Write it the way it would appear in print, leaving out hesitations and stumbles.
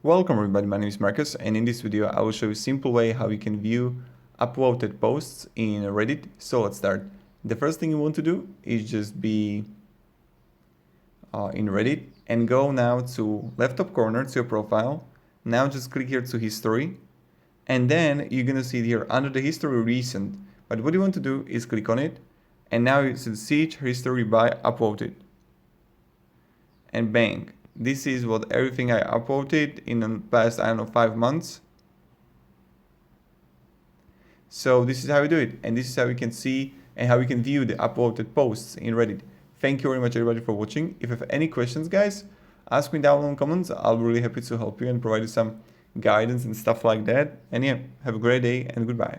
Welcome everybody, my name is Marcus, and in this video I will show you a simple way how you can view upvoted posts in Reddit. So let's start. The first thing you want to do is just be in Reddit and go now to left top corner to your profile. Now just click here to history, and then you're gonna see here under the history recent. But what you want to do is click on it, and now you should see history by upvoted. And bang. This is what everything I upvoted in the past, 5 months. So this is how we do it. And this is how we can see and how we can view the upvoted posts in Reddit. Thank you very much everybody for watching. If you have any questions, guys, ask me down in the comments. I'll be really happy to help you and provide you some guidance and stuff like that. And yeah, have a great day and goodbye.